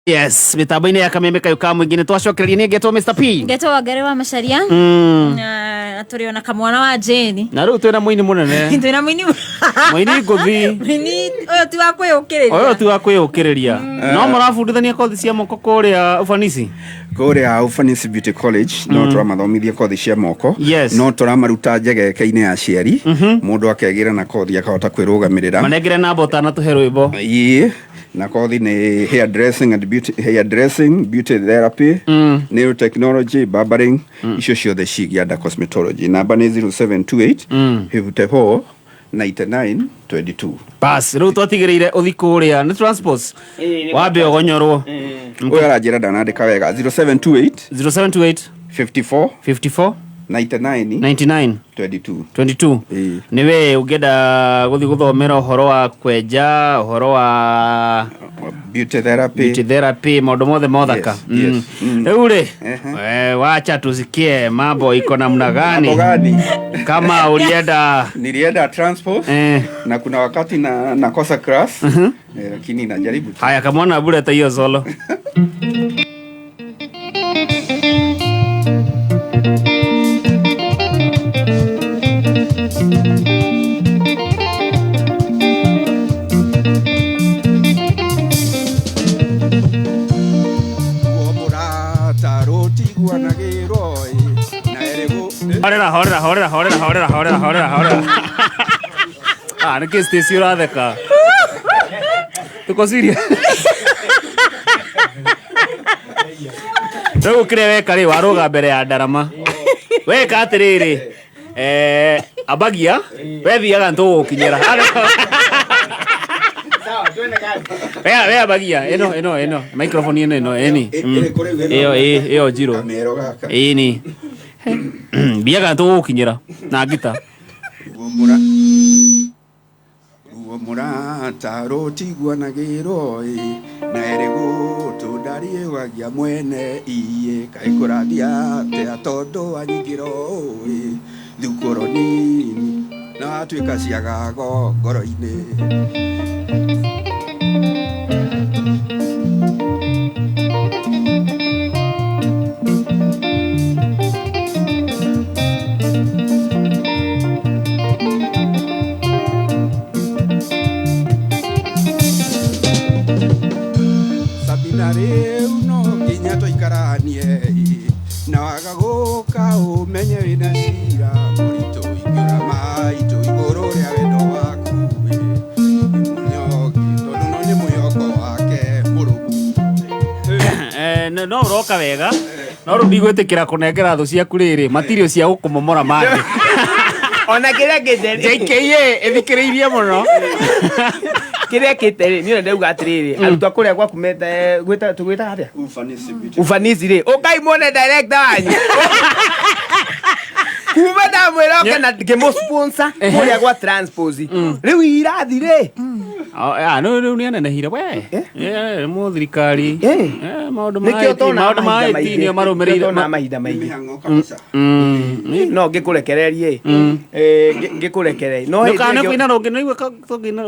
Yes, mitambo-ini ya Kameme Kayuka mwingine twacokereria ni ngetwo Mr P. Ngetwo Ngerewa Macharia. Na turi ona kamwana wa Jane. Na riu twina muini munene. Twina muini. Muini nguthi. Muini oyo ti wa kwiyukiriria. Oyo ti wa kwiyukiriria. No murabundithania kothi cia moko kuria ufanisi. Kuria ufanisi beauty college no turamathomithia kothi cia moko. Yes. No turamaruta njegeke-ini ya ciari. Mundu akegira na kothi akahota kwirugamirira. Manengere na bota na tuhe rwimbo. Na kothi ni hair dressing and beauty therapy, nail technology, barbering, icio ciothe cigianda cosmetology. Namba ni 0728 54 99 22. Bas, riu twatigireire uthi kuria ni transport. Wambe ogonyorwo. Oya aranjira ndanandika wega 0728 54 99 22. Niwe ungenda guthi guthomera uhoro wa kwenja, uhoro wa beauty therapy, maundu mothe mothaka. Riu ri wacha tusikie mambo iko namna gani. Kama nilienda transport na kuna wakati nakosa class lakini najaribu. Haya, kama una bure hiyo solo. Horera. Niki Stacy uratheka. Tuko serious. Riu kire weka ri waruga mbere ya ndarama. Weka atiriri. Abagia wethiaga ntugukinyira. Sawa, abagia. Eno. Microphone eno eni. Iyo jiro. Ini. Biaga ntugukinyira na ngita. Taro tigwanagiro na erego tudarie wagia mwene iye kaikuradia te atondo anyigiro thukoroni na twika ciagago ngoro-ini. Na wagaguka umenye wina cira muritu ingura maitu iguru ria wendo waku munyoki tondu no ni muyoko wake murugu. No uroka wega no rundi gwitikira kunengera thu ciaku riri material cia gukumomora mandi ona kiria giteri JKA ithikiriirie muno kiria kiteri ni ndauga atiriri arutwa kuria gwaku mete gwita atia ufanisi ri ukai muone director wanyu kuma da mwira kana ngimo sponsor kuria gwa transpose riu irathi ri no ni anene hira we mo thirikari maundu ma itini marumirire na mahinda maingi no ngikurekererie ngikurekerei no kana kuina ronge no igwe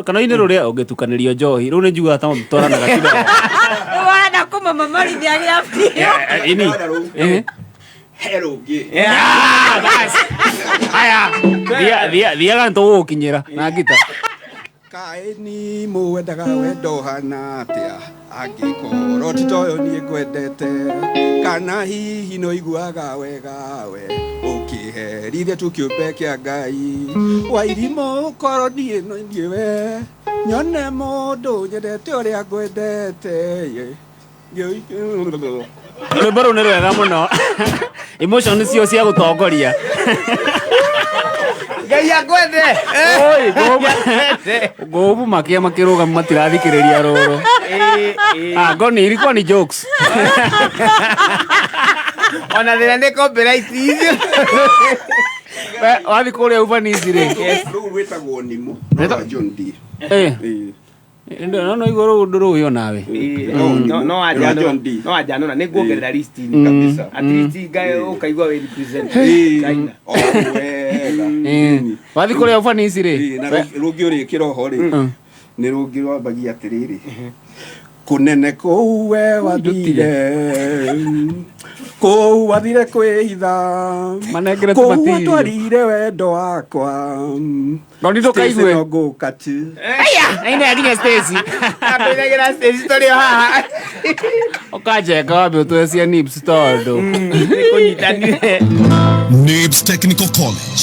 kana ine ruria ungitukanirio njohi ru ni njuga ta twarana gakida wana kuma mamari ndiagira ini heroge bas aya dia ntu ukinyira na ngita kaeni muwendaga wendo hana atia angikoro titoyo nie ngwendete kana hihi no iguaga wega we ukiherithia tu kiumbe kia Ngai wairimo koro nie no ndiwe nyone mundu nyendete uria ngwendete rwimbo ni rwega muno emotion cio cia gutongoria Ngai agwende gobu makia makiruga matirathikiriria ruru ngoni ilikuwa ni jokes ona thina ni copyright hizi wathi kuria ufanisi ri ru wetagwo nimo John D no igoro undu yo nawe no ajano na niguongerera list ni kabisa at least gae ukaigwa we represent China wathi kuria ufanisi ri na rugi uri kiroho ri ni rugi rwa bagia atiriri kunene kou we wathire kou wathire kwihitha kou watwarire wendo wakwa Ndito kaigwe ngoka tu aya ina yakinya Stacy Akwiragira Stacy story haha okajeka wapi utuesia Nibs todo kunyitanire Nibs Technical College.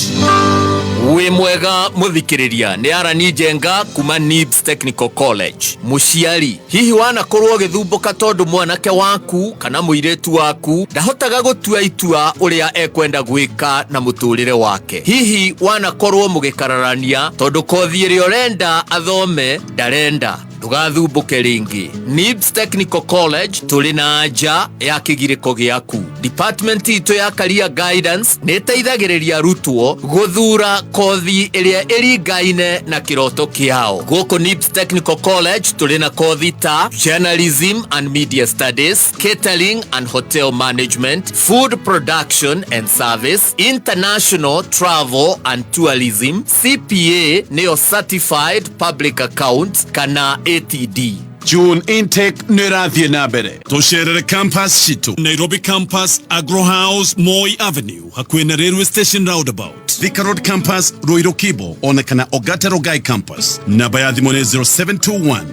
Wi mwega muthikiriria ni Arani Njenga kuma Nibs Technical College. Muciari hihi wanakorwo githumbuka tondu mwanake waku kana muiretu waku ndahotaga gutua itua uria ekwenda gwika na muturire wake. Hihi wanakorwo mugikararania tondu kothi iria urenda athome ndarenda. Ndugathumbuke ringi. Nibs Technical College tuli na anja ya kigiriko giaku. Department ito ya career guidance niteithagiriria arutwo guthura kothi iria iringaine na kiroto kiao. Goko Nibs Technical College tuli na kothi ta journalism and media studies, catering and hotel management, food production and service, international travel and tourism, CPA neo certified public accounts kana ATD. June intake nirathie na mbere. Tusherere campus shitu. Nairobi campus, Agro House, Moi Avenue, hakuhe na railway station roundabout. Thika Road campus, Ruiru Kibo, onekana Ogate Rogai campus. Namba ya thimũ nĩ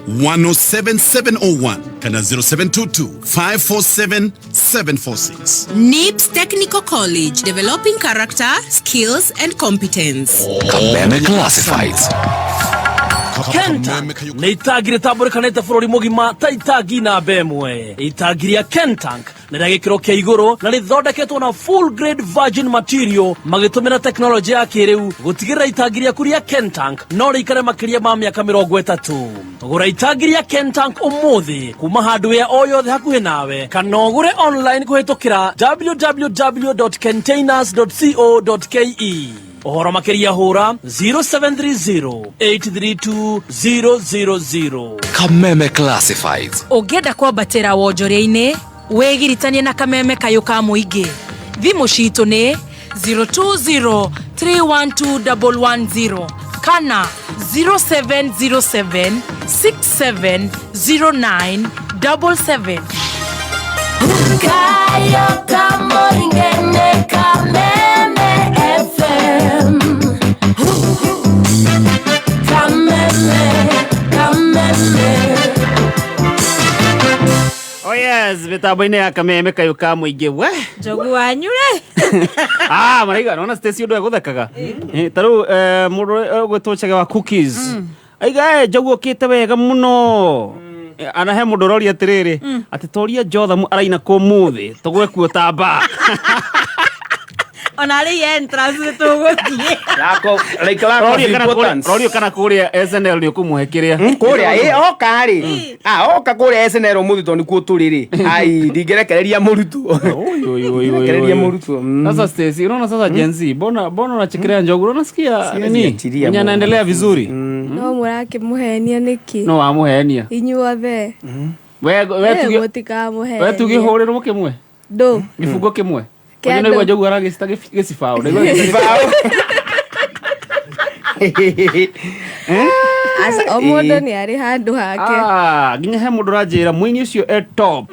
0721-107-701 kana 0722-547-746. Nibs Technical College, developing character, skills and competence. Kameme Classifieds. Kentank nĩ itagi rĩtambũrĩkanĩte bũrũri mũgima ta itagi namba ĩmwe. Itagi rĩa Kentank nĩ rĩa gĩkĩro kĩa igũrũ na rĩthondeketwo na full grade virgin material magĩtũmĩra teknolojĩ ya kĩrĩu gũtigĩrĩra itagi rĩaku rĩa Kentank no rĩikare makĩria ma mĩaka 30. Gũra itagi rĩa Kentank ũmũthĩ kuma hardware o yothe hakuhĩ nawe kana ũgũre online kũhĩtũkĩra www.containers.co.ke. Ohoro makeria hora 0730-832-000. Kameme Classifieds. Ũngĩenda kwambatĩra wonjoria-inĩ wĩgiritanie na kameme kayũ ka mũingĩ. Thimũ citũ nĩ 020-312-110 kana 0707-6709-77. Kayo kamoringene kameme FM. Oh yes, mitambo-inĩ ya kameme kayũ ka mũingĩ we Njogu wanyure maraiga nona Stacy ũndũ egũthekaga tarĩu mũndũ gwĩtwo Chege wa cookies aiga njogu ũkĩte wega mũno anahe mũndũ ũroria atĩrĩrĩ atĩ toria Jotham araina kũ mũthĩ tũgwe kuo ta mbaa ona rĩ entrance tũgũthiĩ Lako like of importance. rorio kana kũrĩa SNL nĩ ũkũmũhe kĩrĩa Kũrĩa oka rĩ oka kũrĩa SNL mũthĩ tondũ nĩkuo tũrĩ rĩ ai ndingĩrekereria mũrutwo Rekereria mũrutwo Sasa Stacy unaona sasa Gen Z mbona unachekelea Njogu unasikia nini anaendelea vizuri no mũrakĩmũhenia nĩkĩ no amũhenia inyuothe we tugĩhũrĩrwo kĩmwe ndũ gĩbungo kĩmwe Kwenye nĩguo Njogu aragĩcita gĩcibaũ o mũndũ nĩ arĩ handũ hake nginya he mũndũ ũranjĩra mũini ũcio top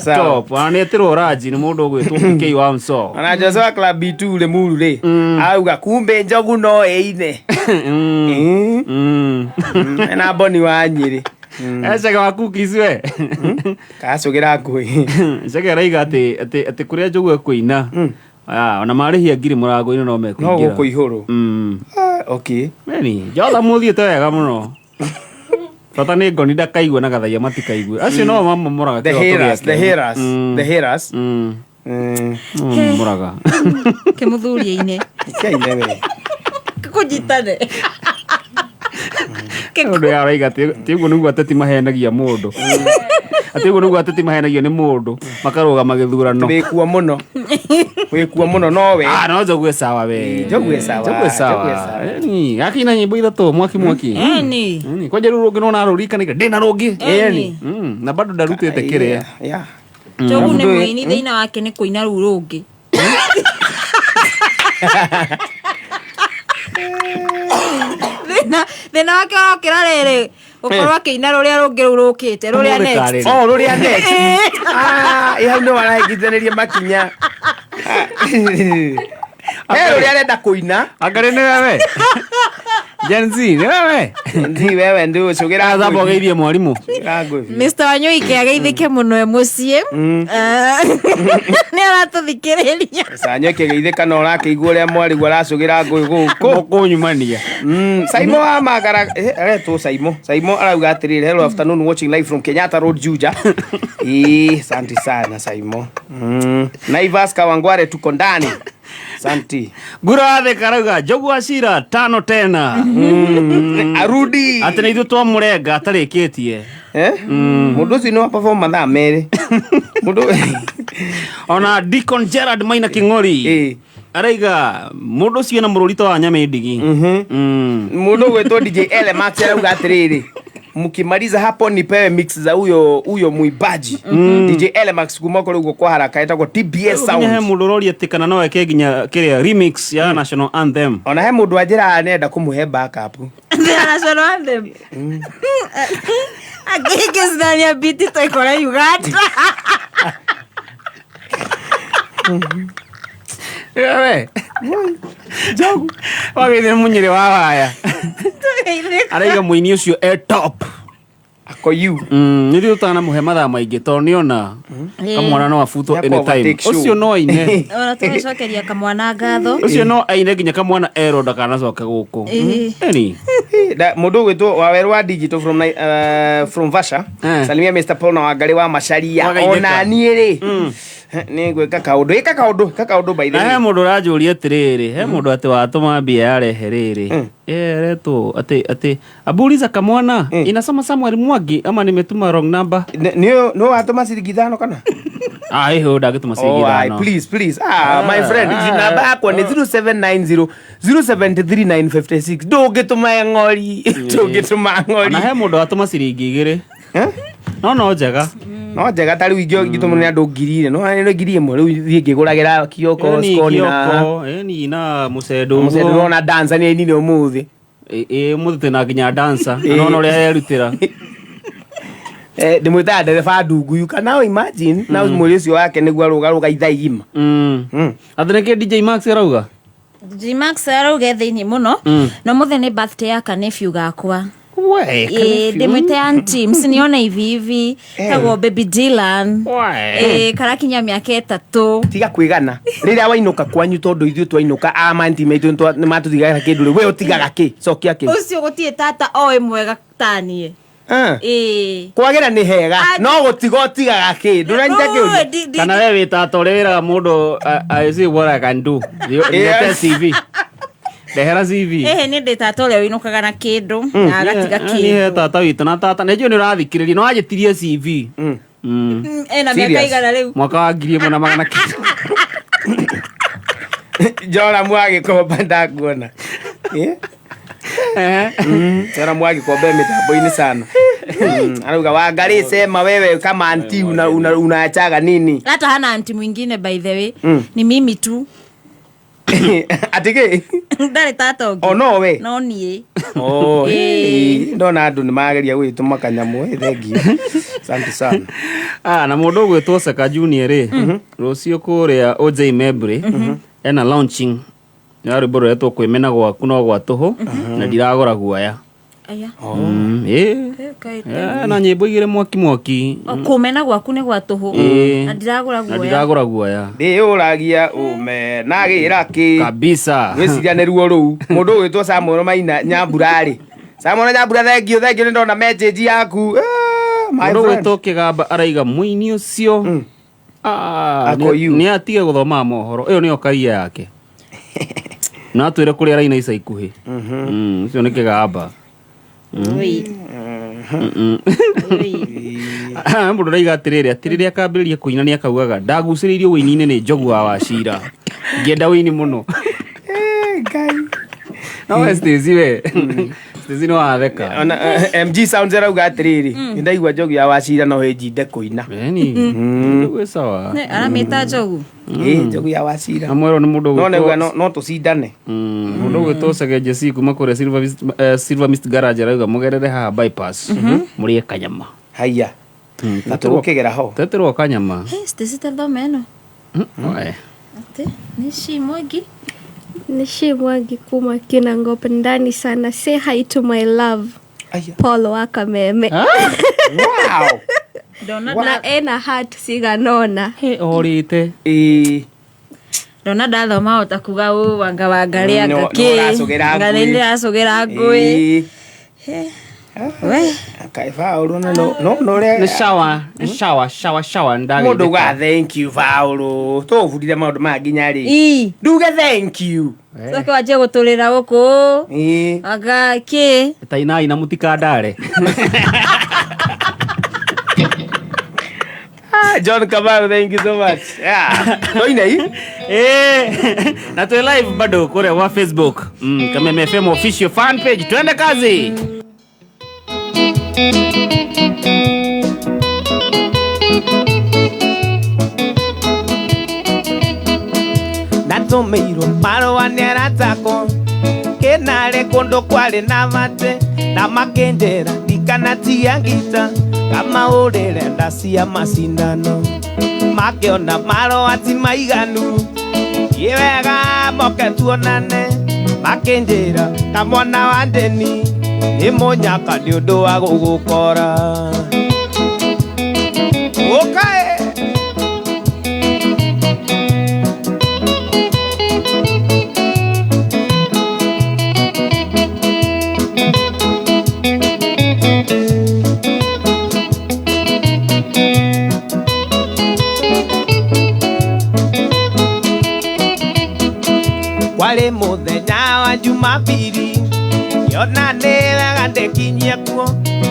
top anetĩrwo Raji nĩ mũndũ ũgwĩtwo PK wa Mso ona Joshua Club B2 rĩ muru rĩ auga kumbe Njogu no ĩine na Boni wa Nyĩrĩ Chege wa cookies we kacũgĩra ngũĩ Chege araiga atĩ kũrĩa Njogu ekũina ona marĩhia ngiri mũrango-inĩ no mekũingĩra no gũkũ ihũrũ okay meni Jotham mũthiĩte wega mũno bata nĩ ngoni ndakaigua na gathaia matikaigue acio no mamomoraga the hearers moraga kĩmũthuri-inĩ kĩaine we kũnyitane ũndũ yaraiga atĩ ũguo nĩguo ateti mahenagia mũndũ atĩ ũguo nĩguo ateti mahenagio nĩ mũndũ makarũgama gĩthurano wĩkuo mũno no we no Njogu e sawa we Njogu e sawa akĩina nyĩmbo ithatũ mwaki kwanja rĩu rũngĩ nona arũrikanaga ndĩna rũngĩ na bado ndarutĩte kĩrĩa Njogu nĩ mũini thĩinĩ wake nĩ kũina rũu rũngĩ thĩna wake ũrokĩra rĩrĩ ukorwa keina ruria rungi rurukite ruria next ruria next ihau no arahingithanirie makinya ruria arenda kuina angare ni wewe Gen Z ni wewe ndi wewe ndi ucugira thabo geithie mwarimu Mr. Wanyui ke ageithike muno mucie ni aratuthikiriria sanyo ke geithika no rakeigua ria mwarimu aracugira ngui guku kunyumania Saimo wa magara tu Saimo arauga atirire hello afternoon watching live from Kenyatta Road Juja asante sana Saimo Naivas Kawangware tuko ndani Santi. Gurathe karauga jogu acira 5 tena. Arudi. Ati nithu twamurenga atarikitie. Mundu ucio no perform mathaa meri. Mundu ona Deacon Gerard Maina King'ori. Araiga mundu ucio na mururito wa nyame ndigi. Mundu gwetwo DJ Elemax arauga atiriri. Mukimaliza hapo nipewe mix za huyo muibaji DJ Elemax kuma kuri ugo kwa haraka etagwo TBS Sound. He mundu rori atikana no eke ginya kiria remix ya National Anthem. Ona he mundu ajira anenda kumuhe backup. National Anthem. Agege zdani ya biti to ikora Uganda. Wewe. Jogu. Wagire munyire wa waya. Araiga muini ucio top ako you nithu tana muhe mathaa maingi to niona kamwana no afuto anytime ucio no ine ona tucokeria kamwana ngatho ucio no aine ginya kamwana ero ndakana coke guku eni mundu gwitwo wawerwa digital from Vasha salimia Mr Paul na wangari wa Macharia ona niiri ni gwika kaundu by the way he mundu rajuria atiriri he mundu ati watuma mbia yarehe riri reto ati abuliza kamwana inasoma Samuel Mwangi ama nimetuma wrong number no watuma ciringi 5 kana ho ndagituma ciringi 5 please my friend namba yako ni 0790 073956 ndugituma ngori na he mundu atuma ciringi 2 no njega no njega tari wingio gituma ni andu ngiri no ngiri imwe riu ngiguragira kioko skoni na na mucedo na dancer ni nini umuthi muthi na ginya dancer no ria yerutira ndimwita ndereba ndungu you can now imagine na mwiri ucio wake niguo arugaruga ithaigima atheneke DJ Max arauga DJ Max arauga thiini muno no muthi ni birthday ya nephew gakwa ndimwite auntie msiniona hivi tagwo baby Dylan karakinya miaka 3 tiga kwigana riria wainuka kwanyu tondu ithu twainuka amanti maitu ni matuthigaira kindu ri we utigaga ki cokia ki ucio gutie tata oe mwega tanie kwagira ni hega no gutiga utigaga ki nduranyita ki kana we witata urira mundu I see what I can do the CV Dehera CV. Ni tata ule winukaga na kindu na agatiga kindu. Ni tata witu na tata nejo ni rathikiriria no ajitirie CV. Na miaka igana riu. Mwaka wa 1,000 Jora Mwangi ko banda kuona. Jora Mwangi ko be mitambo-ini sana. Anauga Wangari sema wewe kama anti unaachaga nini? Hata hana anti mwingine by the way. Ni mimi tu. Atike ndari tata ongi no we no nie ndona andu ni mageria gwituma kanyamu thengi asante sana na mundu gwitwo Saka Junior rucio kuria OJ Mebre ena launching ya rwimbo rwetwo kwimena gwaku no gwa tuhu na ndiragora guoya na nyimbo igire mwaki kumena gwaku ni gwa tuhu na ndiragora guoya ndi uragia ume na gira ki kabisa wiciria ruo ru mundu gwitwo Samuel Maina Nyamburari Samuel Nyambura thengio ni ndona message yaku mundu gwitwo Kigamba araiga muini ucio ni atige guthoma mohoro iyo ni okaria yake na twire kuri araina ica ikuhi ucio ni Kigamba mundu raiga atiriri akambiriria kuina ni akaugaga ndaguciriirio wini-ini ni Njogu wa Wachira ngienda wini muno no Stacy we Stezino atheka. Ona MG Sounds arauga atiriri. Ndaigua Njogu ya Wachira no hejinde kuina. Eni. Wewe sawa. Aramita Njogu. Njogu ya Wachira. Amwero ni mundu gwetwo. No tucindane. Mundu gwetwo Sege JC kuma kure Silver Mist Garage arauga mugerere ha bypass. Muri Kanyama. Haya. Tatũkĩgera ho. Teterwo Kanyama. Stezita thomeno. Oe. Ate nishi Mwangi. Nishi Mwangi kuma Kinangop ndani sana. Say hi to my love. Paul Wakameme. Wow. Na ena heart siganona. Orite. Dona ndathoma utakuga wanga wangaria ngaki. Nganende acogera ngui. We akaifa uruna no le ni shower ndage mundu ga thank you Paulo to vudire maundu manginya ri nduge thank you soko waje gutulira guku aga ki taina ina mutikandare John Kamau, thank you so much. Toina hii na tu live bado kule wa Facebook Kameme FM official fan page. Twende kazi. Natumeiro marũa nĩaratako kenare kũndũ kwarĩ na mate na makĩnjĩra ndikanatia ngita kama ũrĩrenda cia macindano makĩona marũa ti maiganu iwega moke tuonane makĩnjĩra kamwana wa ndeni ĩmũnyaka nĩ ũndũ wa gũgũkora ũkae Wale muthenya wa Jumapili yona nĩwega ndĩkinyie kuo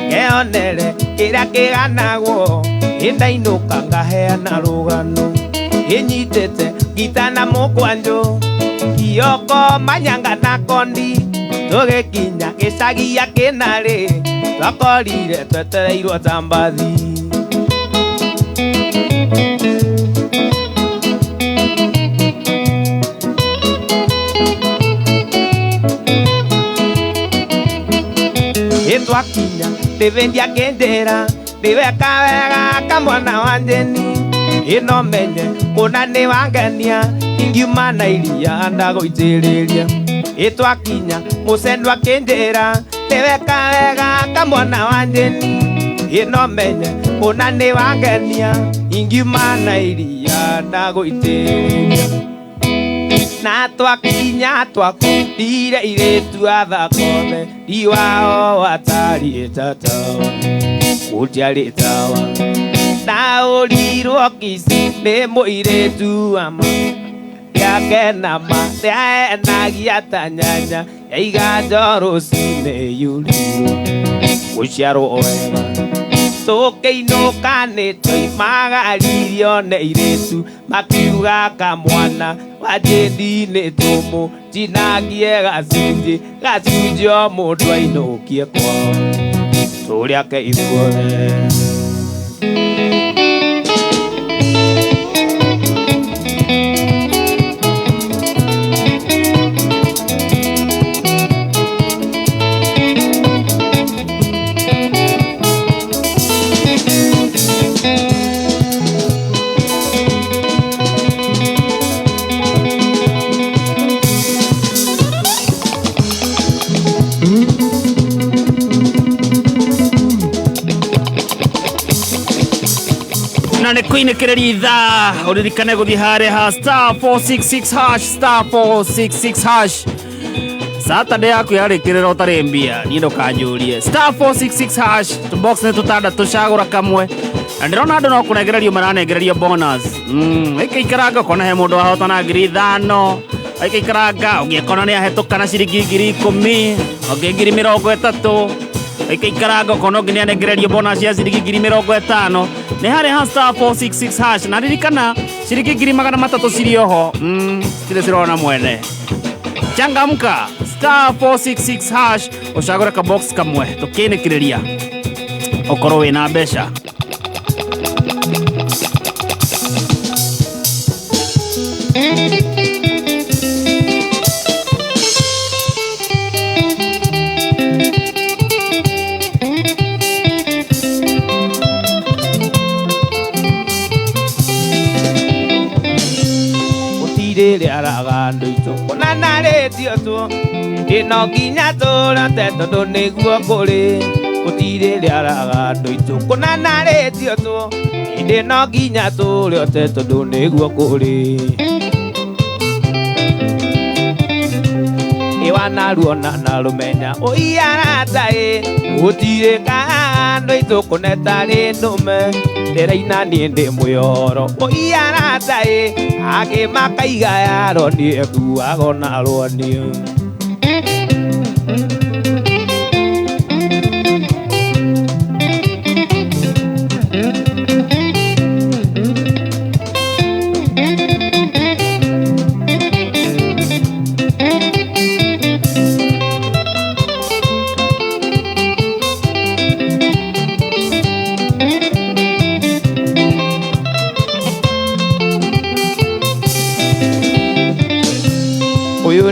keonere kĩrĩa kĩganagwo ĩndainũka ngaheana rũgano ĩnyitĩte ngita na mũkwanjũ kioko manyanga na kondi tũgĩkinya gĩcagia kĩnarĩ twakorire twetereirwo ta mbathi twakinya ndĩvendia kĩndĩra ndĩweka wega kamwana wa njeni ĩno menye kũna nĩ wangenia ingiuma na iria ndagũitĩrĩria ĩtwakinya mũcendwa kĩndĩra ndĩweka wega kamwana wa njeni ĩno menye kũna nĩ wangenia ingiuma na iria ndagũitĩrĩria na twakinya twakundire iretu athakome iwao atari tatawa utiari tawa na urirwo kisi nĩ mũiretu ama yake na mate na giata nyanya yaiga njoro cine yurirwo gũciarwo wega tũkĩinũka nĩ tũimagaririo nĩ iretu makiuga kamwana wajedi nĩ tũmũ tinangie gacunjĩ o mũndũ ainũkie kwao tũrĩake ithuothe nĩ kũinĩkĩrĩria ithaa ũririkane gũthiĩ harĩa ha *466# Saturday yaku yarĩkĩrĩra ũtarĩ mbia niĩ ndũkanjũrie *466# tũbox nĩ tũtandatũ cagũra kamwe na ndĩrona andũ no kũnengererio maranengererio bonus ĩkĩikaranga ũkona he mũndũ wahotana 5,000 ĩkĩikaranga ũngĩkona nĩ ahetũkana ciringi 10,000 ũngĩ 30,000 ĩkĩikaranga ũkona ũngĩ nĩ anengererio bonus ya ciringi 50,000 nĩ harĩ ha *466# na ririkana ciringi 300 cirĩ oho citirĩ cirona mwene changamka *466 hash ucagure ka box kamwe tukinikiriria okorwo wina mbeca. Araga ndoito konana retio tu ino ginya tora teto do neguo kuri utire araga ndoito konana retio tu ino ginya tora teto do neguo kuri iwana ruona na rumenya oiara tai utire ka ndoito koneta ri ndume nderaina niende muyoro oiara tai age makaiga yaro ni ekuago na roni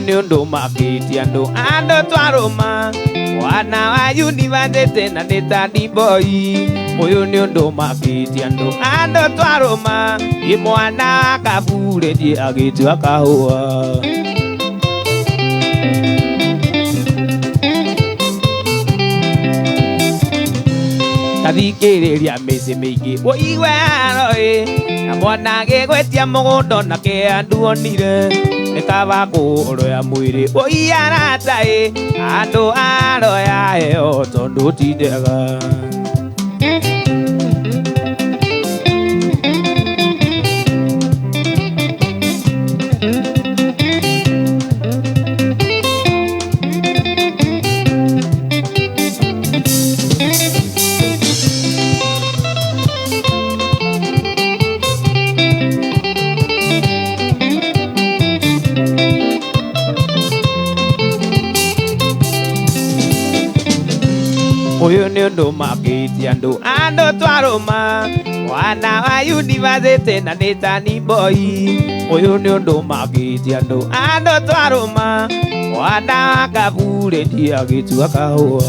ni undu makiti andu twaruma wana wa university na nitani boy uyu ni undu makiti andu twaruma imwana kabure ndi agitua kahua kathikiriria mici mingi uiwaro na mwana gigwetia mugundo na ke andu onire ekaba kuroya mwiri oiara tai andu aroya heo tondu tidega uyu ni undu makiti andu twaruma wana wa university na nitani boy uyu ni undu makiti andu twaruma wana wa kabure ndi agitua kahua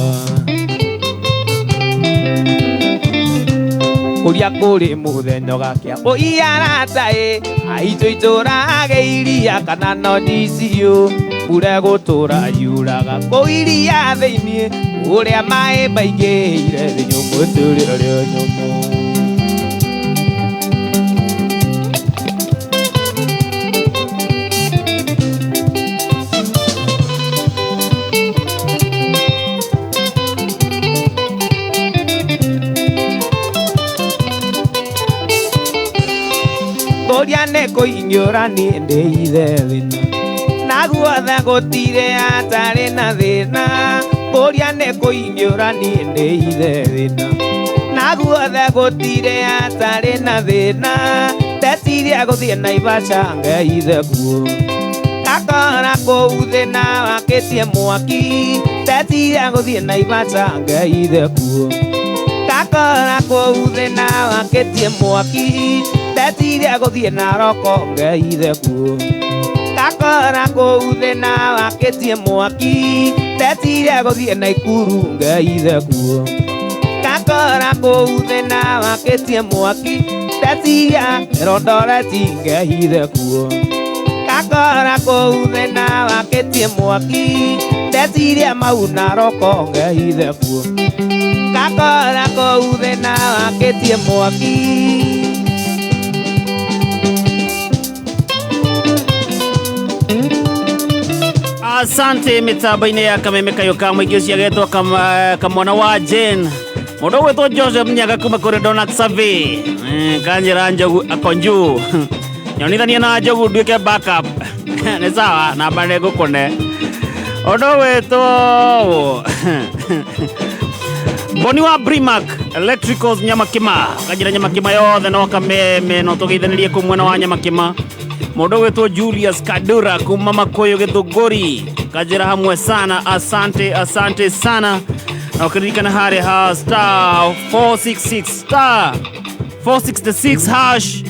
kuria kuri muthenya gakia oiara tai aitu iturage iria kana no disiu ure gutura yuraga koiria thiini uria mai baigire nyumu turire nyumu Koria ne koinyora ni ndeithe thina naguothe gutire atari na thina Koria ne koinyora ni ndeithe thina naguothe gutire atari na thina tetiria guthie Naivasha ngeithe kuo kakora kou thina wakitie mwaki tetiria guthie Naivasha ngeithe kuo kakora kou thina wakitie mwaki tetiria guthie Naroko ngeithe kuo kakora kou thina wakitie mwaki tetiria guthie Naikuru ngeithe kuo kakora kou thina wakitie mwaki tetiria Rondoreti ngeithe kuo kakora kou thina wakitie mwaki tetiria mau Naroko ngeithe kuo kakora kou thina wakitie mwaki Asante mitabaine ya kamemeka yoka mwigiosi yagetwa kamwana wa Jane Mudo weto Joseph Nyaga kuma kore Donut Survey Kanjira njogu akonju Nyonithania na njogu duike backup Ni sawa na bane gukone Odo weto Boni wa Brimac Electricals Nyamakima Kanjira Nyamakima yothe no kameme no tugeithanirie kumwena wa Nyamakima Mũndũ wetwo Julius Kadura kuma Makoyo Gĩthũngũri kajira hamwe sana, asante sana. Na ukiririkana harĩa ha star 466 hash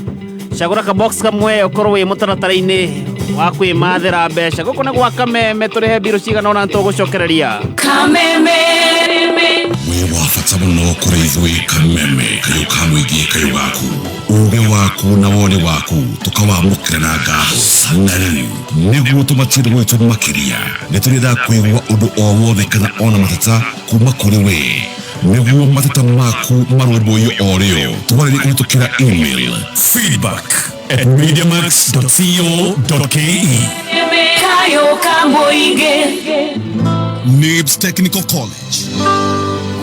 cagũra ka box kamwe ũkorwo wĩ mũtaratara-inĩ wa kwĩmathĩra mbeca. Gũkũ nĩ gwa Kameme, tũrĩhe mbirũ cigana ũna nĩtũgũcokereria Kameme. Wĩ wa bata mũno kũrĩ ithuĩ Kameme, kayũ ka mũingĩ kayũ gaku, ũũgĩ waku na woni waku tũkawamũkĩra na ngathũ na rĩu nĩguo tũmatirĩ gwĩtũ makĩria nĩtũrenda kwĩgua ũndũ o wothe kana ona mateta kuma kũrĩ we. Nĩguo mateta maku marũmbũiyo o rĩo tũmarĩrie kũhĩtũkĩra email feedback@mediamax.co.ke. Kayũ ka mũingĩ. NIBS Technical College.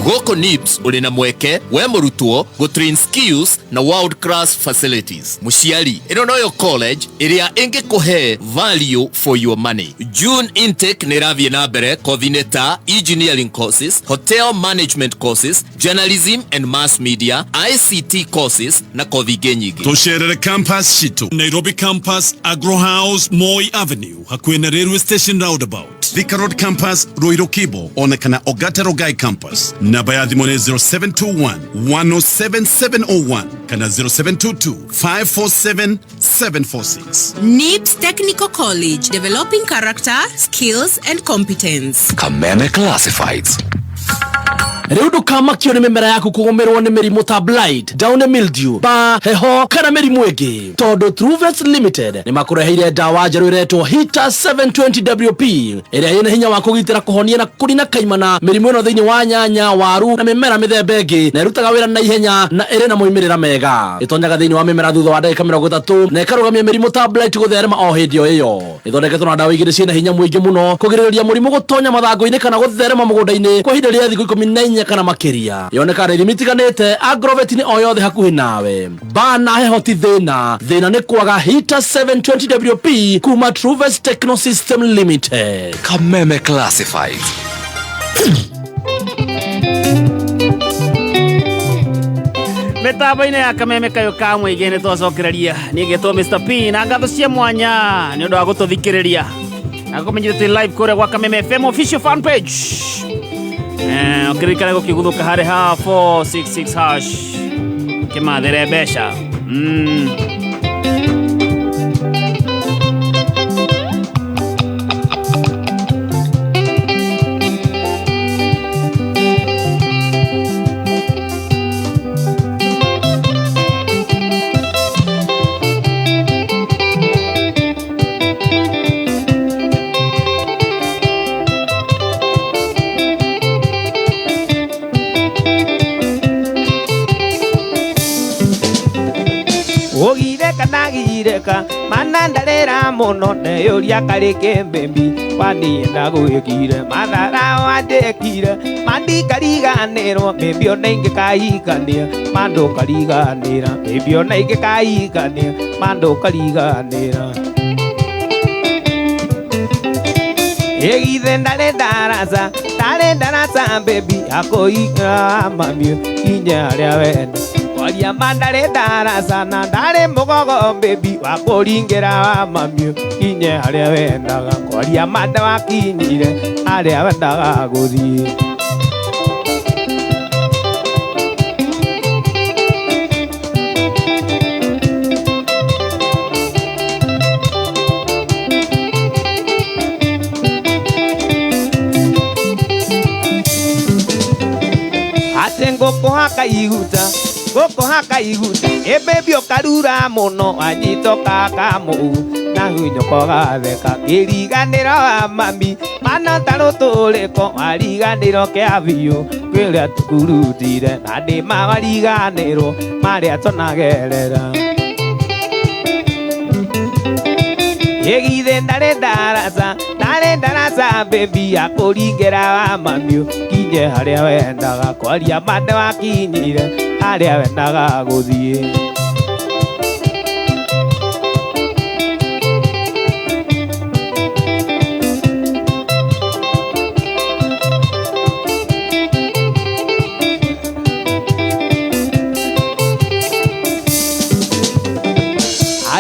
Goko NIBS uri na mweke we murutwo go train skills na world class facilities. Mushiari ino noyo college iria ingekuhe value for your money. June intake niravie na mbere coordinator engineering courses, hotel management courses, journalism and mass media, ICT courses na kothi nyingi. Tusherere campus shitu Nairobi campus, Agro House, Moi Avenue hakuhĩ na railway station roundabout. Thika Road campus, Ruiru Kibo onekana Ogata Rogai campus. Namba ya thimũ nĩ 0721-107-701 kana 0722-547-746. NIBS Technical College, developing character, skills and competence. Kameme Classifieds. Rĩu ndũkamakio nĩ mĩmera yaku kũgũmĩrwo nĩ mĩrimũ ta blight, down mildew, ba, heho kana mĩrimũ ĩngĩ. Tondũ Truvet Limited nĩ makũreheire ndawa njerũ ĩretwo Hita 720WP ĩrĩa ĩna hinya wa kũgitĩra, kũhonia na kũnina kaimana mĩrimũ ĩno thĩinĩ wa nyanya, waru na mĩmera mĩthemba ĩngĩ, na ĩrutaga wĩra na ihenya na ĩrĩ na moimĩrĩra mega. Ĩtonyaga thĩinĩ wa mĩmera thutha wa ndagĩka 30 na ĩkarũgamia mĩrimũ ta blight gũtherema o hĩndĩ o ĩyo. Ĩthondeketwo na ndawa igĩrĩ ciĩna hinya mũingĩ mũno kũgirĩrĩria mũrimũ gũtonya mathangũ-inĩ kana gũtherema mũgũnda-inĩ kwa ihinda rĩa thikũ 14 kana makiria. Yoneka rĩrĩ mitiganĩte Agrovet ni o yothe hakuhĩ nawe. Bana heho ti thĩna nĩ kwaga Hita 720WP kuma Truvet Techno System Limited. Kameme Classified. Mĩtambo-inĩ ya Kameme kayũ ka mũingĩ nĩ twacokereria. Niĩ ngĩtwo Mr. P na ngatho cia mwanya nĩ ũndũ wa gũtũthikĩrĩria na gũmenyithia live kũrĩa gwa Kameme FM official fan page. Ukirikana gukiguthũka harĩ ha 466 hash kimathere mbeca. Nagireka manandarera muno neyuria karike mbembi wanienda gwikire mathara wandekire mandikariganirwo mbembi ona ingĩkahikania mandũkariganĩra mbembi ona ingĩkahikania mandũkariganĩra egithe ndarĩ ndaraca mbembi akũikara mamio kinya harĩa wenda kwaria mandare darasa na ndare mugogo baby wakuringera wa mamio kinye harĩa wendaga kwaria manda wakinyire harĩa wendaga gũthiĩ. Ate ngũkũ haka iguta ebebio karura muno anyito kaka mu na hunyoko gatheka kiriganĩro wa mami mana tarũtũrĩko mariganĩro kĩa biũ kwĩrĩa tukurutire na ndĩ mariganĩro marĩa tũnagerera egithe ndarĩ ndaraca baby akũringĩra wa mami kinye harĩa wendaga kwaria mande wakinyire harĩa wendaga gũthiĩ.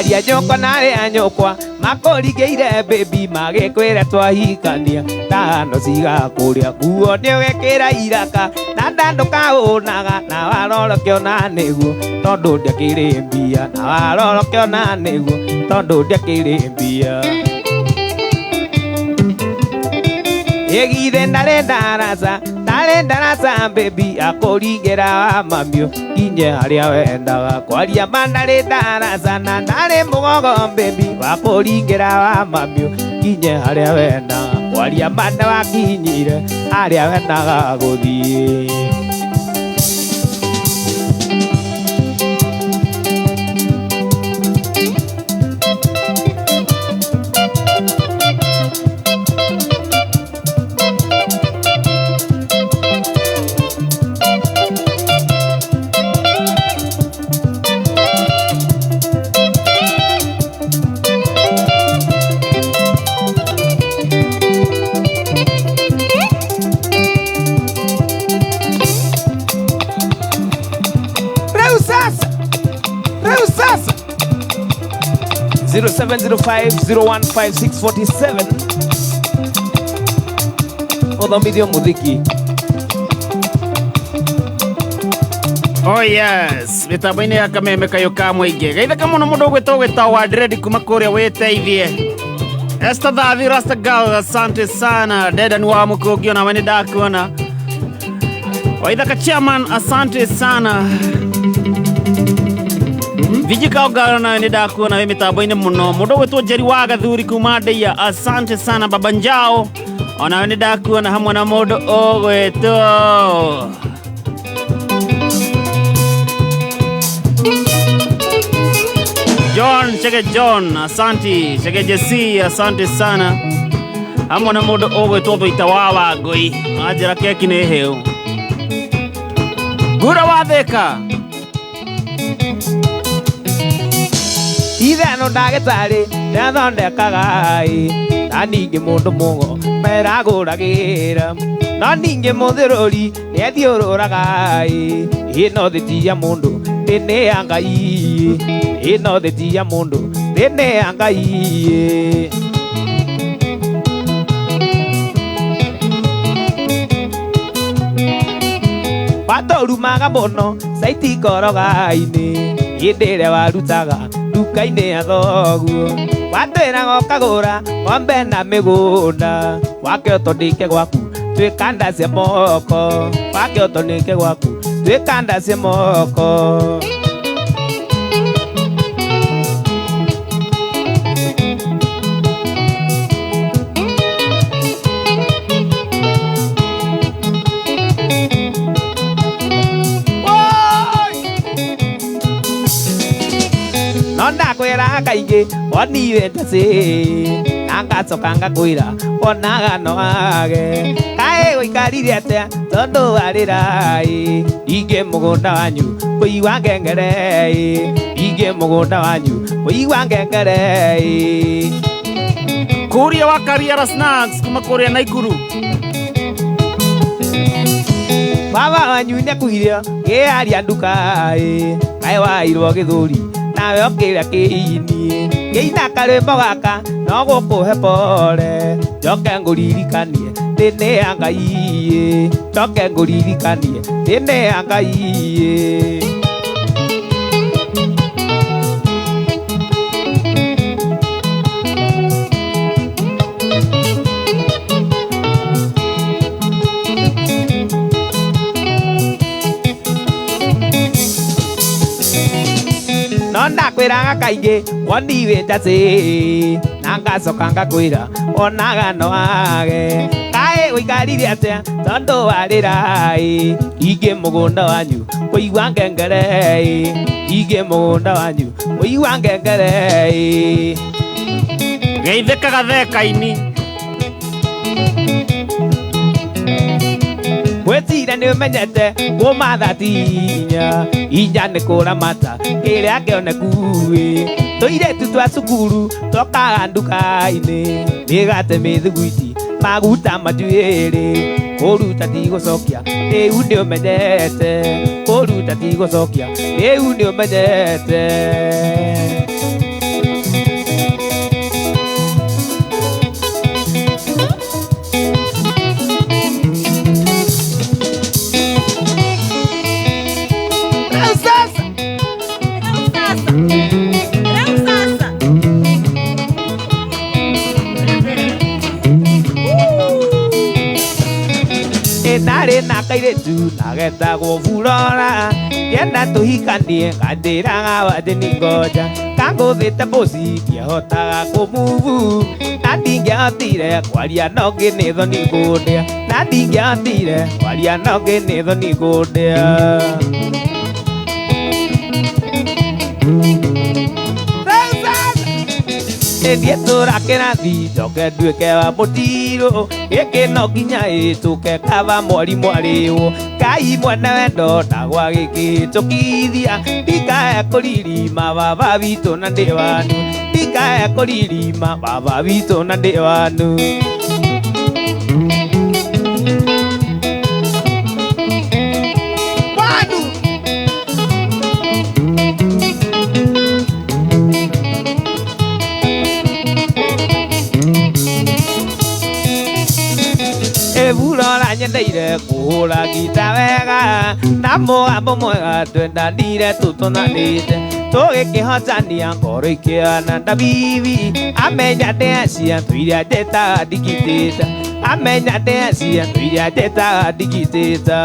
aria nyoko na aria nyokwa makorigeire baby magikwira twahikania tano cigakuria nguo ni wekira iraka na ndanduka unaga na warorokio na niguo tondu ndiakiri mbia na warorokio na niguo tondu ndiakiri mbia Egithe ndarendaraca baby akũringĩra wa mamio inye harĩa wendaga kwaria mandarĩ ndaraca na ndarĩ mũgogo baby wakũringĩra wa mamio inye harĩa wendaga kwaria manda wakinyire harĩa wendaga gũthiĩ Reusasa 0705015647 Othomithio muthiki. Oh yes, mitambo-inĩ ya kameme kayo ka mũingĩ geithĩka mũno mũndũ ũgwĩtwo wa Dread kuma kũrĩa wĩteithie Esther Thathi Rasta Girl, asante sana Dedan wa Mũkũngĩ na wani ndakuona Waithaka Chairman, asante sana Vijika Ogana ni ndakuona we mitambo-inĩ mũno mũndũ ũgwĩtwo Jerry wa Gathuri kuma Ndeia, asante sana Baba Njao ona we ndakuona hamwe na mũndũ ũgwĩtwo John, Chege John, asante, Chege Jesse, asante sana. Hamwe na mũndũ ũgwĩtwo Itawawa Ngũi, ajira keki nĩ hĩu. Gura wa Thika. Ithano ndagĩtarĩ ndathondekaga na ningĩ mũndũ mũgo meragũragĩra no ningĩ mũthĩrũri nĩathiũrũraga ĩno thĩ ya mũndũ nĩ ya Ngai ĩno thĩ ya mũndũ nĩ ya Ngai watorumaga mũno saiti koroga-inĩ hĩndĩ ĩrĩa warutaga nduka-inĩ ya thoguo watwĩraga ũkagũra ng'ombe na mĩgũnda wakĩoto ndĩke gwaku twĩkanda cia moko wakĩoto ndĩke gwaku twĩkanda cia moko Ndakwĩra kaingĩ woniwe ndacĩ na ngacoka ngakwĩra wonaga no age kaĩ ũikarire atĩa tondũ warĩra ingĩ mũgũnda wanyu kũigua ngengere ingĩ mũgũnda wanyu kũigua ngengere Kuria wa Kariara Snacks kuma kũrĩa Naikuru baba wanyu nĩakuire kĩaria nduka kaĩ wairwo Gĩthũri nawe okĩrĩa kĩini kĩina karĩmbo gaka no gũkũhe pore njoke ngũririkanie nĩ ya Ngai njoke ngũririkanie nĩ ya Ngai ndakwĩraga kaingĩ woniwe ndacĩ na ngacoka ngakwĩra wonaga no age kaĩ ũikarire atĩa tondũ warĩra ingĩ mũgũnda wanyu kũigua ngengere ingĩ mũgũnda wanyu kũigua ngengere geithĩkaga Theka-inĩ Wetira nĩ ũmenyete kũmatha tinya inya nĩ kũramata kĩrĩa kĩoneku tũirĩtu twa cukuru tokaga nduka-inĩ mĩgate mĩthiguiti maguta matuĩrĩ kũruta ti gũcokia rĩu nĩ ũmenyete kũruta ti gũcokia rĩu nĩ ũmenyete Nare na kairetu nagetagwo Flora Kenda tuhikanie kandiraga wathini ngoja Kanguthite muci ngĩhotaga kũmuvu Na ndingĩahotire kwaria no ngĩnĩ thoni ngũndĩa Na ndingĩahotire kwaria no ngĩnĩ thoni ngũndĩa Ndiye tũrakĩra thi njoke nduĩke wa mũtirũ Gĩkĩ no nginya ĩtũke kaba mwari mwarĩwo Ngai mwene wendo ndagwa gĩkĩhĩtũkithia Ndikae kũririma baba witũ na ndĩ wanu Ndikae kũririma baba witũ na ndĩ wanu Flora nyendeire kũhũra gita wega Na mũgambo mwega twendanire tũtũnanĩte Tũgĩkĩhotania ngoro ikĩana ndabibi Amenya ndĩacia tũiria njĩtaga ndigitĩta Amenya ndĩacia tũiria njĩtaga ndigitĩta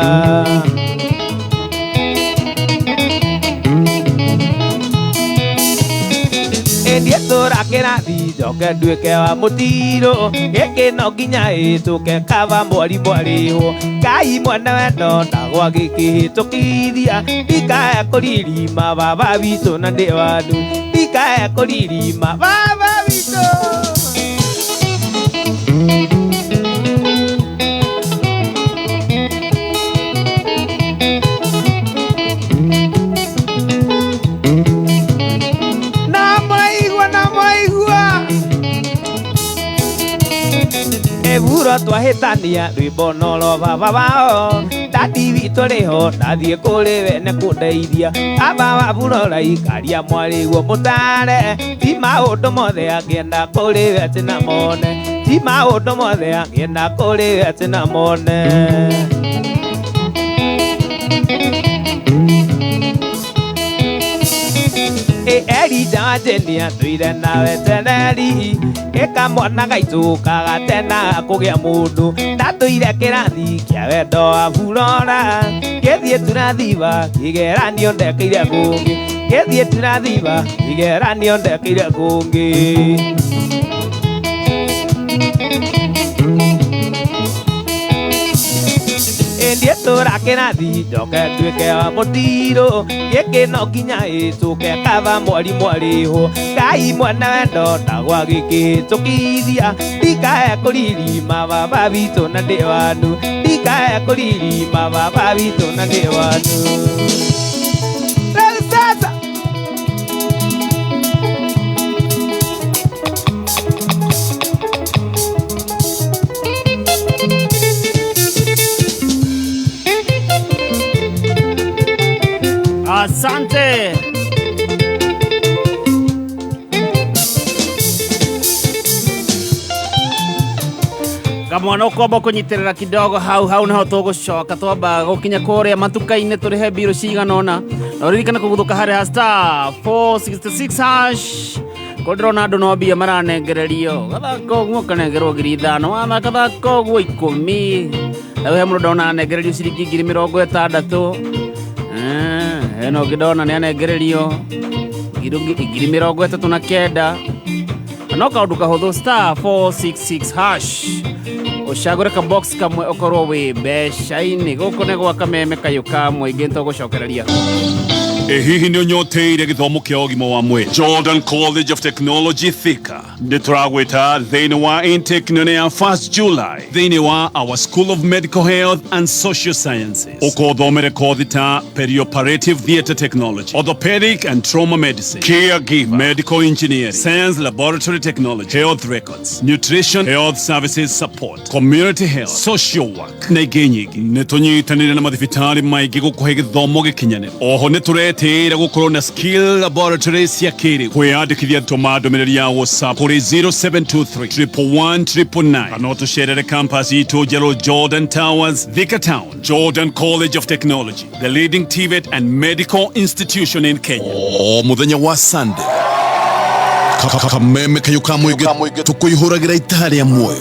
Ndiye tũrakĩra thi njoke nduĩke wa mũtirũ Gĩkĩ no nginya ĩtũke kaba mwari mwarĩwo Ngai mwene wendo ndagwa gĩkĩhĩtũkithia Ndikae kũririma baba witũ na ndĩ wanu Ndikae kũririma baba witũ Eburo twahĩtania rwĩmbo noro baba wao Dadi witũ rĩho ndathiĩ kũrĩ we nĩ kũndeithia Baba wa Flora ikaria mwarĩguo mũtare Ti maũndũ mothe angĩenda kũrĩ we atĩ na mone Ti maũndũ mothe angĩenda kũrĩ we atĩ na mone Erida wajenia tuire nawe teneri Eka mwana gaitũ kagatena kũgĩa mũndũ Ndatuire kĩrathi kĩa wendo wa Flora Gĩthiĩ turathiba kĩgeranio ndekeire kũngĩ Gĩthiĩ turathiba kĩgeranio ndekeire kũngĩ Ndiye tũrakĩra thi njoke nduĩke wa mũtirũ Gĩkĩ no nginya ĩtũke kaba mwari mwarĩwo Ngai mwene wendo ndagwa gĩkĩhĩtũkithia Ndikae kũririma baba witũ na ndĩ wanu Ndikae kũririma baba witũ na ndĩ wanu Sasa Asante. Kamwana ukomba kũnyitĩrĩra kidogo hau naho tũgũcoka twamba gũkinya kũrĩa matuka-inĩ tũrĩhe mbirũ cigana ũna na ũririkane kũguthũka harĩa star 466 hash kũndĩrona andũ no mbia maranengererio gathaka ũguo kanengerwo ngiri ithano wana gathaka ũguo 10 na we mũndũ ndona nengererio ciringi 60,000 eno ngĩndona nĩ anengererio 39,000 no kaũndũ kahũthũ star 466 hash ũcagũre ka box kamwe ũkorwo wĩ mbeca-inĩ gũkũ nĩ gwa kameme kayũ kamwe ingĩ nĩtũgũcokereria Hihi nĩ ũnyoteire gĩthomo kĩa ũgima wa mwĩrĩ Jordan College of Technology Thika nĩtũragwĩta thĩinĩ wa intake nene ya 1st July thĩinĩ wa our School of Medical Health and Social Sciences ũkothomere kothi ta perioperative theatre technology orthopedic and trauma medicine caregiver medical engineering science laboratory technology health records nutrition health services support community health social work na ingĩ nyingĩ nĩtũnyitanĩire na mathibitarĩ maingĩ gũkũhe gĩthomo gĩkinyanĩru oho nĩtũrete gwetera gukorwo na skill laboratories cia kiri kwiyandikithia tuma ndumiriri ya WhatsApp kuri 0723 111 kana tucerere campus itu jero Jordan Towers, Thika Town, Jordan College of Technology, the leading TVET and medical institution in Kenya. Muthenya wa Sunday kameme kayo kamwege tukuihuragira itari ya moyo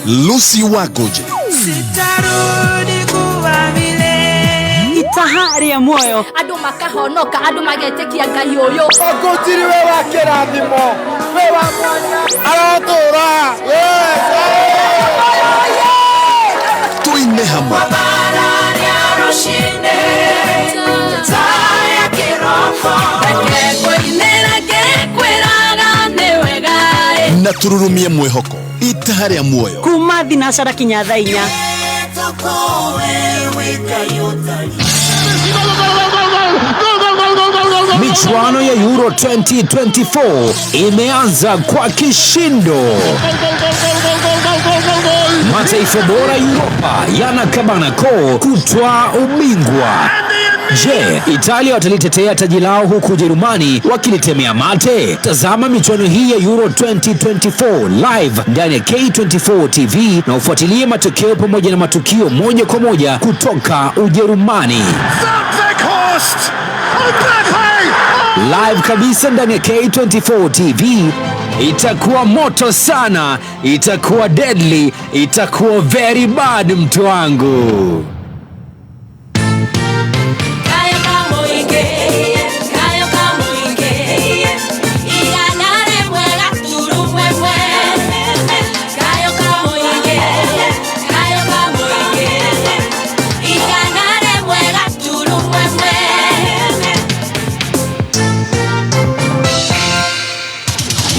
Lucy Wagoje sitarudi kuwa vile itahari ya moyo andu makahonoka andu magetekia ngai uyu ogotiri we wa kirathimo we wa mwanya aratura tuine hamwe na tururumie mwehoko itahari ya moyo kuma thinacara kinya thaa 4 Michuano ya Euro 2024 imeanza kwa kishindo. Mataifa bora Europa yanakabana koo kutwaa ubingwa. Je, Italia watalitetea taji lao huku Ujerumani wakilitemea mate? Tazama michuano hii ya Euro 2024 live ndani ya K24 TV na ufuatilie matokeo pamoja na matukio moja kwa moja kutoka Ujerumani. Live kabisa ndani ya K24 TV. Itakuwa moto sana, itakuwa deadly, itakuwa very bad mtu wangu.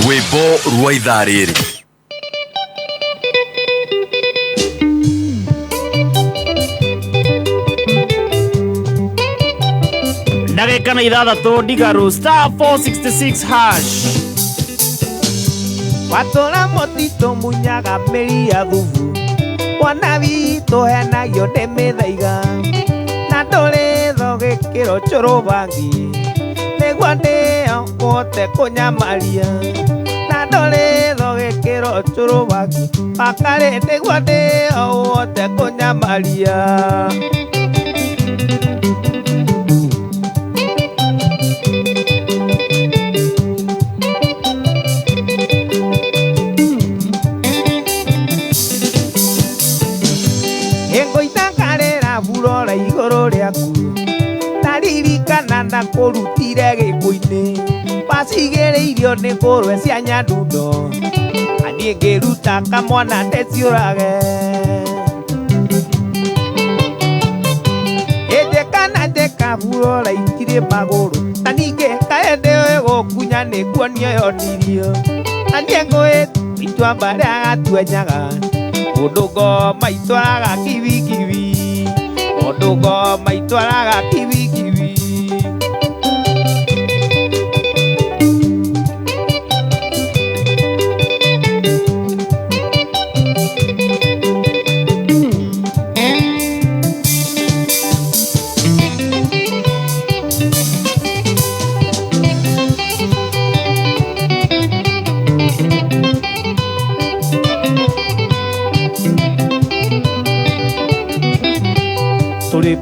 Rwimbo rwa ithaa rĩrĩ ndagĩka na 6 ndigaru star 466 hash watũra mũtitũ munyaga mĩri ya thubu mwana witũ henagio nĩ mĩthaiga na ndũrĩ tho gĩkĩro cũrũbangi nĩguo ndĩo kũhote kũnyamaria na ndũrĩ tho gĩkĩro cũrũbangi makarĩ nĩguo ndĩo ũhote kũnyamaria. Burora igoro rĩaku taririkana na kũrutire gĩkũ-inĩ bacigĩrĩirio nĩ ngũrwe cia nyandundo niĩ ngĩruta kamwana ndĩciũrage ĩnjĩkana njĩka burora itirĩ magũrũ na ningĩ kaende gũkunya nĩ kuonio yonirio na niĩ ngwĩtu itua marĩa gatuenyaga mũndũ ngoma itwaraga kibikibi Odugo maitwaraga kiwi kiwi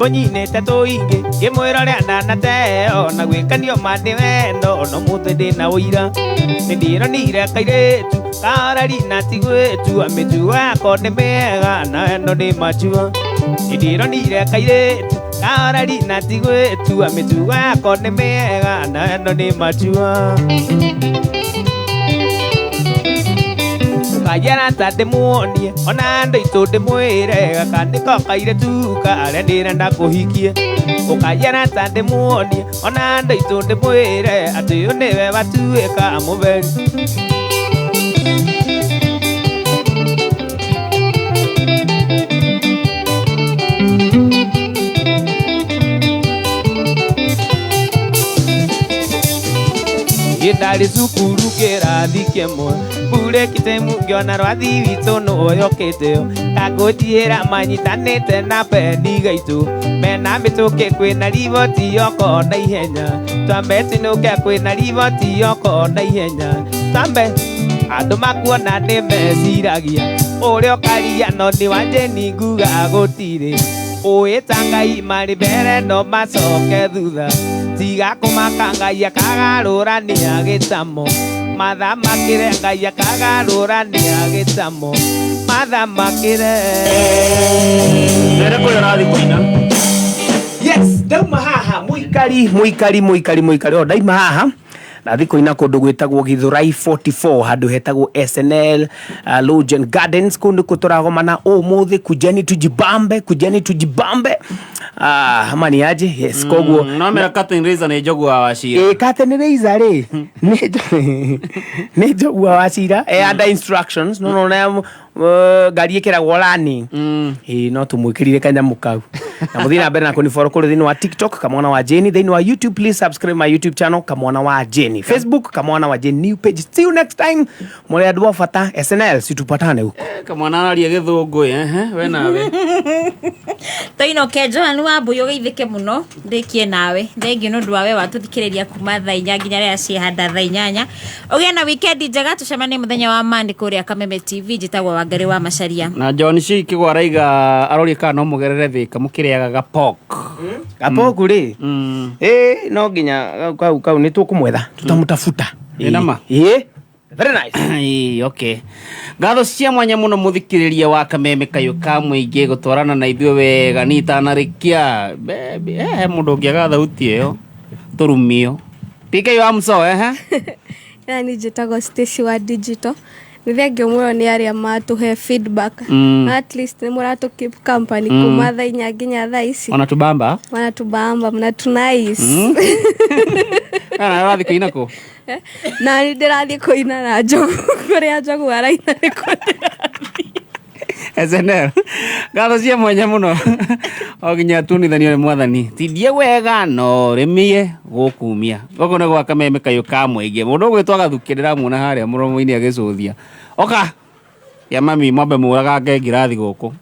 Bonyinete tũingĩ ngĩmwĩrorera ndanateo na gwĩkanio mande wendo no mũthĩ ndĩna ũira nĩndĩronire kairĩtu karari na tigwĩtua mĩtugo yakwa nĩ mĩega na wendo nĩ majua nĩndĩronire kairĩtu karari na tigwĩtua mĩtugo yakwa nĩ mĩega na wendo nĩ majua Kajana ta ndĩmuonie ona andũ aitũ ndĩmwĩre gakandĩko kairĩtu karĩa ndĩrenda kũhikie ũkajana ta ndĩmuonie ona andũ aitũ ndĩmwĩre atĩ ũyũ nĩwe watuĩka mũberi ndari cukuru kĩrathi kĩmwe mbũrĩkĩte ngĩona rwathi witũ nũyũkĩte ngagũthiĩra manyitanĩte na pendi gaitũ mena mĩtũkĩ kwĩna riboti yoko na ihenya twambe tinũke kwĩna riboti yoko na ihenya twambe andũ makuona nĩ meciragia ũrĩa ũkaria no nĩ wa Jeni nguga gũtirĩ ũĩta Ngai marĩ mbere no macoke thutha tiga kũmaka Ngai akagarũrania gĩtamo mathamakĩre Ngai akagarũrania gĩtamo mathamakĩre nere kũrĩa ũrathiĩ kũina. Yes, ndauma haha mũikari o ndaima haha na thiko ina kundu gwitagwo Githurai 44 handu hetagwo SNL Logen Gardens kundu kuturagomana umuthi kujeni tujibambe hamani aje yes koguo no mera Captain Razor ni jogwa washira Captain Razor ri ni jogwa washira under instructions no na ngari ikiragwo lani no tumwikirire kanyamu kau na muthina mbere na kunifollow kuri thini wa TikTok kamwana wa Jeni, thini wa YouTube please subscribe my YouTube channel kamwana wa Jeni, Facebook kamwana wa Jeni new page. See you next time mole adwa fata SNL situpatane huko kamwana araria githungu we nawe toino kejo anu abuyo geithike muno ndikie nawe thengi no ndwawe watuthikiriria kuma thaa 4 nginya ria ciehanda thaa 8 ugia na weekend njega tucemane muthenya wa Monday kuria Kameme TV jitagwa Wangari wa Macharia na John C kigwaraiga arori kana no mugerere thika mukiriaga gapok gapok ri no nginya kau ni tukumwetha tutamutafuta nama very nice okay ngatho cia mwanya muno muthikiriria wa Kameme kayo ka muingi gutwarana na ithuĩ wega ni tanarikia mundu ngiaga thauti iyo turumio PK wa mso yani jitago Stacy wa digital nithengio muno ni aria matuhe feedback at least ni muratu keep company kuma thaa 4 nginya thaa ici wanatubamba mnatunice ana rathi kuina ko na ni ndirathi kuina na Njogu kuria Njogu araina ni SNL ngatho cia mwanya muno oginya tunithanio ni mwathani tidie wega no remie gukumia goko ne gwa Kameme kayo ka muingi mundu gwitwa gathukirira muona haria muromo-ini agicuthia oka ya mami mwambe muraga ngirathi guku